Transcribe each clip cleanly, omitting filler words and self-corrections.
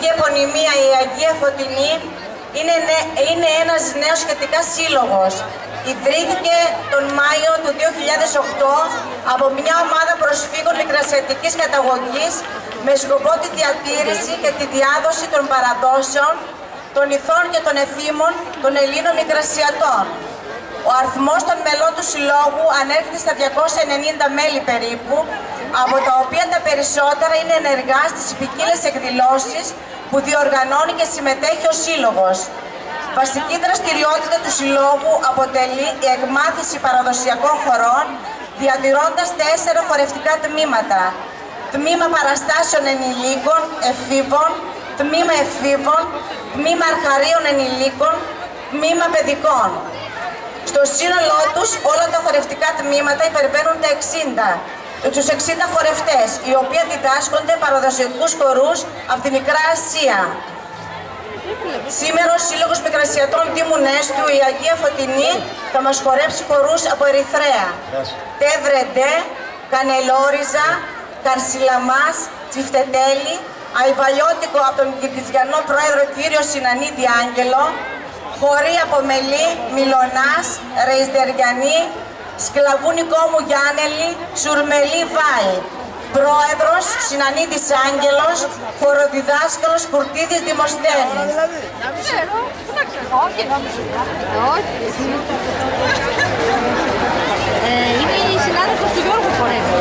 Αγία Επωνυμία, η Αγία Φωτεινή, είναι ένας νέος σχετικά σύλλογος. Ιδρύθηκε τον Μάιο του 2008 από μια ομάδα προσφύγων μικρασιατικής καταγωγής με σκοπό τη διατήρηση και τη διάδοση των παραδόσεων, των ηθών και των εθήμων των Ελλήνων μικρασιατών. Ο αριθμός των μελών του συλλόγου ανέρχεται στα 290 μέλη περίπου, από τα οποία τα περισσότερα είναι ενεργά στις ποικίλες εκδηλώσεις που διοργανώνει και συμμετέχει ο Σύλλογος. Βασική δραστηριότητα του Συλλόγου αποτελεί η εκμάθηση παραδοσιακών χωρών, διατηρώντας 4 χορευτικά τμήματα. Τμήμα παραστάσεων ενηλίκων, εφήβων, τμήμα εφήβων, τμήμα αρχαρίων ενηλίκων, τμήμα παιδικών. Στο σύνολό τους όλα τα χορευτικά τμήματα υπερβαίνουν τα 60. Τους 60 χορευτές, οι οποίοι διδάσκονται παραδοσιακούς χορούς από τη Μικρά Ασία. Σήμερα ο Σύλλογος Μικρασιατών Δήμου Νέστου, η Αγία Φωτεινή, θα μας χορέψει χορούς από Ερυθρέα. Τεύρεντε, Κανελόριζα, Καρσιλαμάς, Τσιφτετέλη, Αϊβαλιώτικο από τον Κυρτιζιανό Πρόεδρο κύριο Συνανίδη Άγγελο, χωρί από Μελή, Μιλονάς, Ρεϊστεριανή, Σκλαβούνικο μου Γιάννελη, Σουρμελή Βάη. Πρόεδρος Συνανίδης Άγγελος, χοροδιδάσκαλος Κουρτίδης Δημοσθένης. Είναι η συνάδελφος του Γιώργου χορεύει.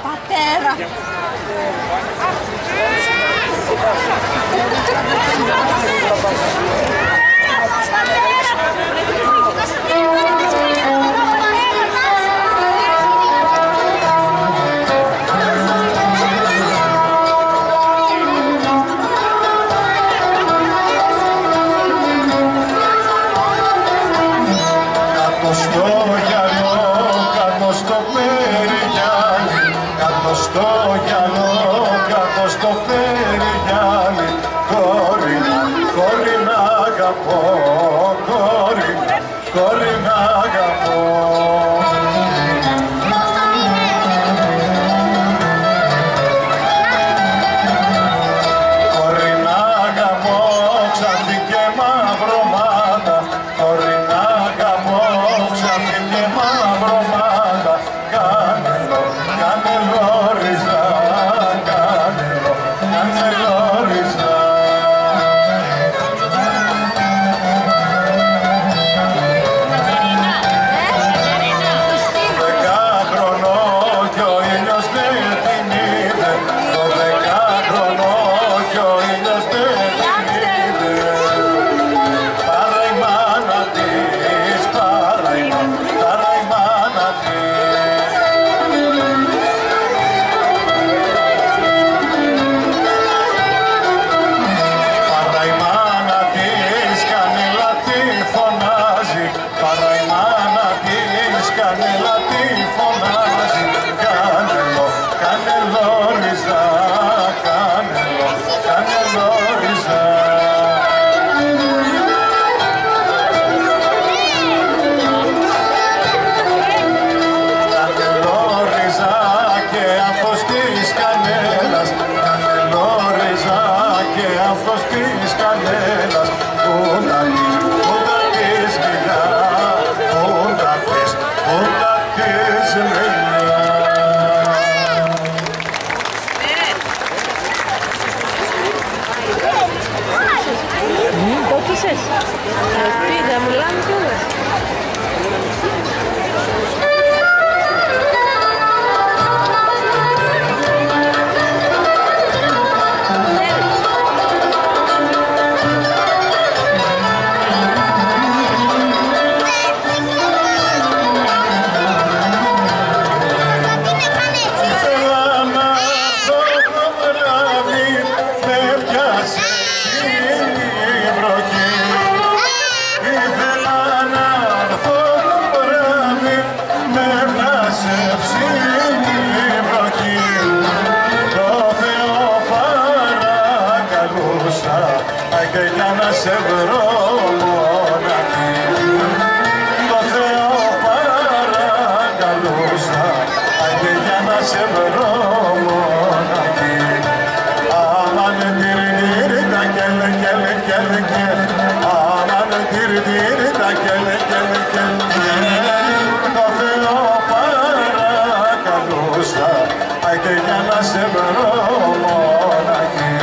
Πατέρα! στο περιγιάλι, κόρη να αγαπώ, κόρη να αγαπώ. Κόρη να αγαπώ, ξαφνική μαυρομάτα, κόρη να αγαπώ, ξαφνική μαυρομάτα, κάνελο, ριζά, κάνελο, ριζά. Πήγα, μιλάμε κιόλας. Σε βρω μοναχή, το Θεό παρακαλούσα, άντε για να σε βρω μοναχή. Αμάν τυρ τα κέλε κέλε κέλε κέλε, αμάν τυρ τα κέλε κέλε κέλε, το Θεό παρακαλούσα, άντε για να σε βρω μοναχή.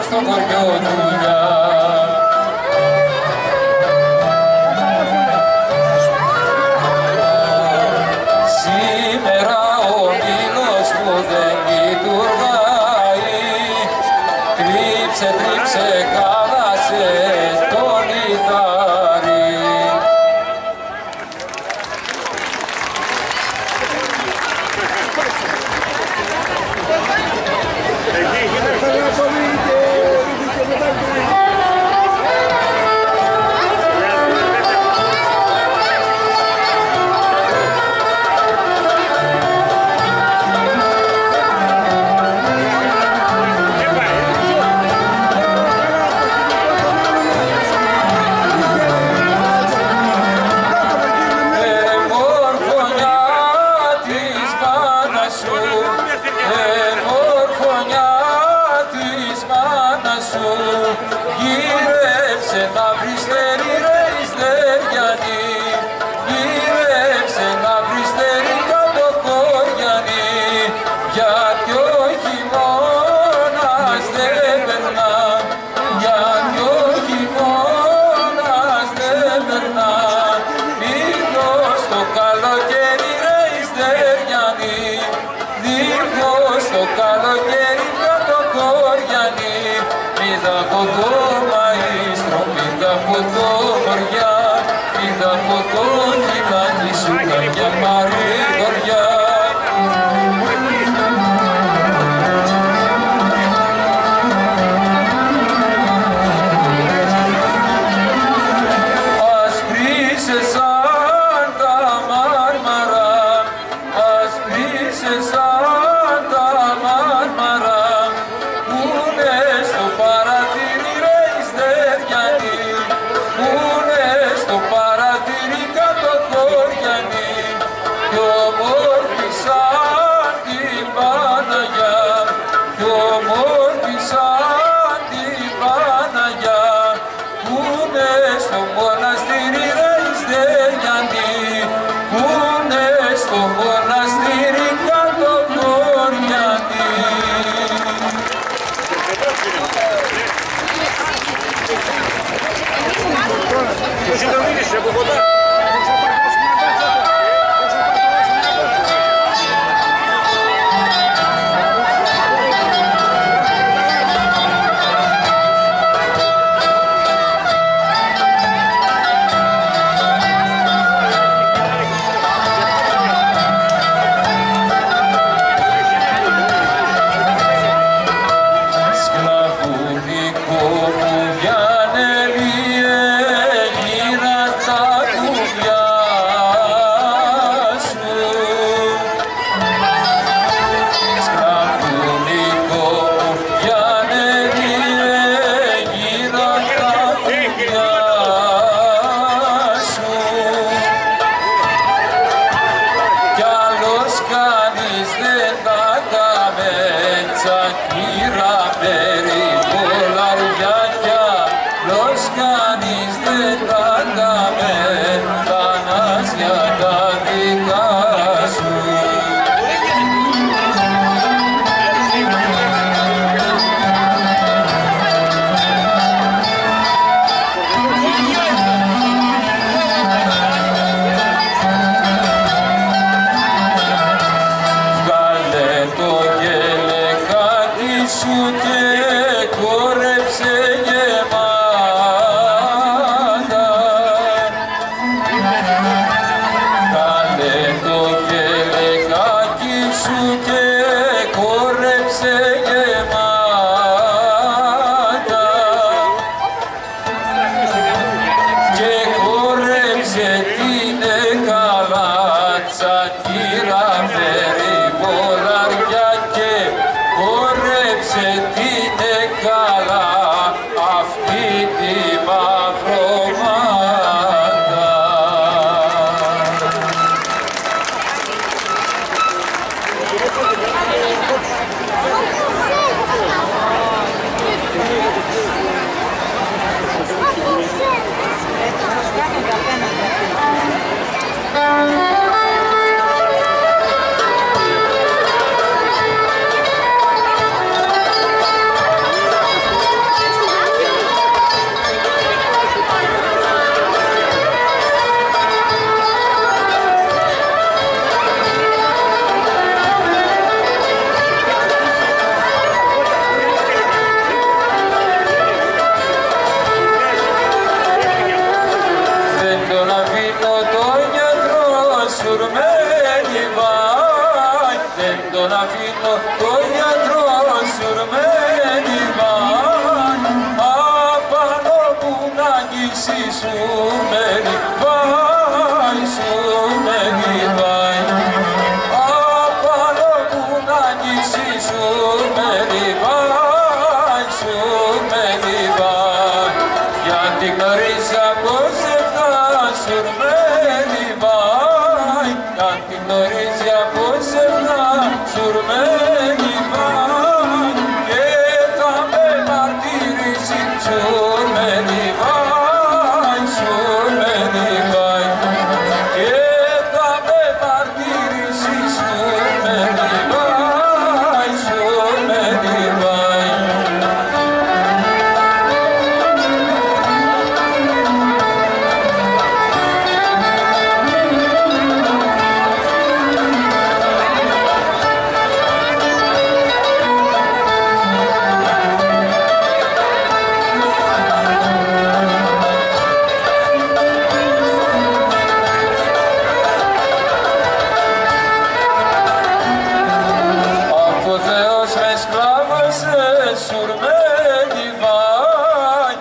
στο χωριό δουλειά. Σήμερα ο μήλος που δεν λειτουργάει, τρίψε, τρίψε, κάλασε το λιθάρι. Γύρεψε να βρεις στέρι ρε Ιστεριανή, γύρεψε να βρεις στέρι κάτω χωριανή, γιατί ο χειμώνας δεν περνά, γιατί ο χειμώνας δεν περνά. Δίχως το καλοκαίρι ρε Ιστεριανή, δίχως το καλοκαίρι κάτω χωριανή. Είδα από το μαΐστρο, είδα από το χωριά, είδα από το λιμάνι σου κάποια παρηγοριά. Ασπρίσε σαν τα μάρμαρα, ασπρίσε σαν τα μάρμαρα, στο παραθύρι ρε Ιστεριανή, πούνε στο παραθύρι κάτω χωριανή, κι όμορφη σαν την Παναγιά, κι όμορφη σαν την Παναγιά, πούνε στο μοναστήρι ρε Ιστεριανή, πούνε στο μοναστήρι κάτω χωριανή. Εσύ το μείνεις από κοντά. Σκλαβουνικό μου Βιανελίε, γύρα τα αφήνω το γιατρό σουρμένη βάει, απάνω που να αγγίσει σουρμένη βάει, σουρμένη βάει, απάνω που να αγγίσει σουρμένη βάει, σουρμένη βάει, γιατί γνωρίζει από σένα σουρμένη βάει, γιατί γνωρίζει από σένα σουρμένη βάει, και θα με μαρτυρήσει σουρμένη βάει, σουρμένη βάει, και θα με μαρτυρήσει σουρμένη βάει, σουρμένη βάει. Ο Θεός με σκλάβωσε, σουρμένη βάει,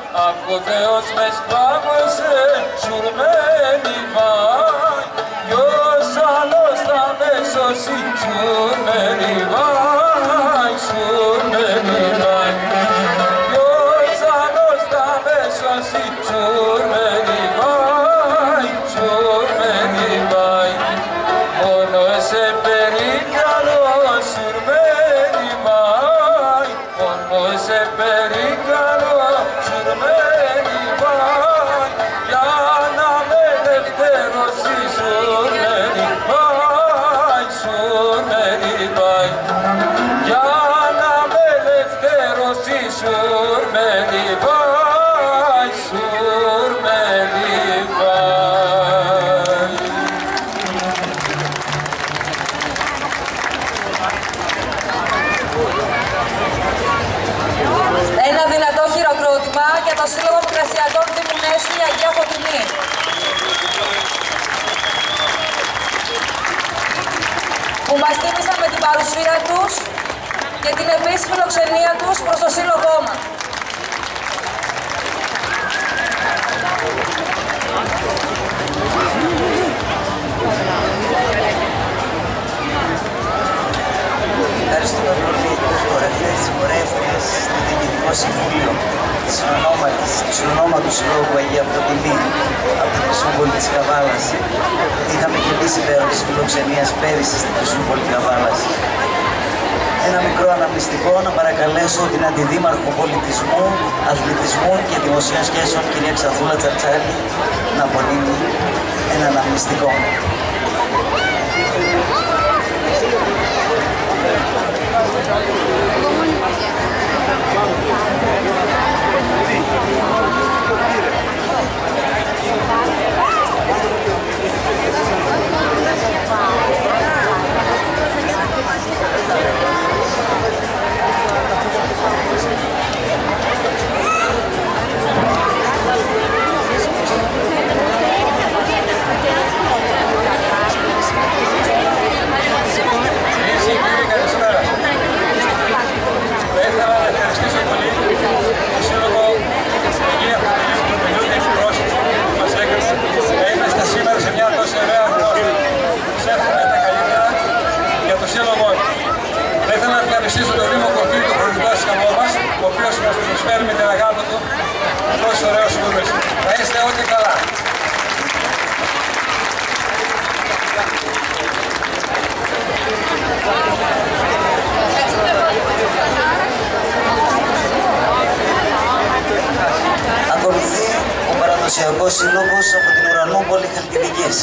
ο Θεός με σκλάβωσε, σουρμένη βάει, ποιος άλλος θα με σώσει, σουρμένη βάει, σουρμένη βάει, ποιος άλλος θα με σώσει, σουρμένη βάει, σουρμένη βάει, μόνο εσέ περικαλώ, σουρμένη βάει, μόνο εσέ περικαλώ, σουρμένη βάει, για να με ελευθερώσει, σουρμένη βάει, σουρμένη βάει, για να με ελευθερώσει, σουρμένη βάει, σουρμένη βάει. Ένα δυνατό χειροκρότημα για το Σύλλογο Μικρασιατών Δήμου Νέστου η Αγία Φωτεινή. Που μας τίμησαν με την παρουσία τους και την επίσημη φιλοξενία τους προς το Σύλλογό μας. Ευχαριστούμε πολύ τους χορευτές, τις χορεύτριες, το Διοικητικό Συμβούλιο του Συνονόματος Συλλόγου Αγία Φωτεινή από την Χρυσούπολη της Καβάλας. Είχαμε και εμείς υπέροχη φιλοξενίας πέρυσι στην Χρυσούπολη Καβάλας. Ένα μικρό αναμνηστικό, να παρακαλέσω την Αντιδήμαρχο Πολιτισμού, Αθλητισμού και Δημοσίων Σχέσεων, κυρία Ξαθούλα Τσαρτσάλη, να απονείμει ένα αναμνηστικό. Ευχαριστήσω τον Δήμο Κορφή, τον προεδρικό μας, ο οποίος μας προσφέρει με την αγάπη του τόσο ωραίο συμβούλες. Να είστε όλοι καλά. Ακολουθεί ο Παραδοσιακός Σύλλογος από την Ουρανούπολη Χαλκιδικής.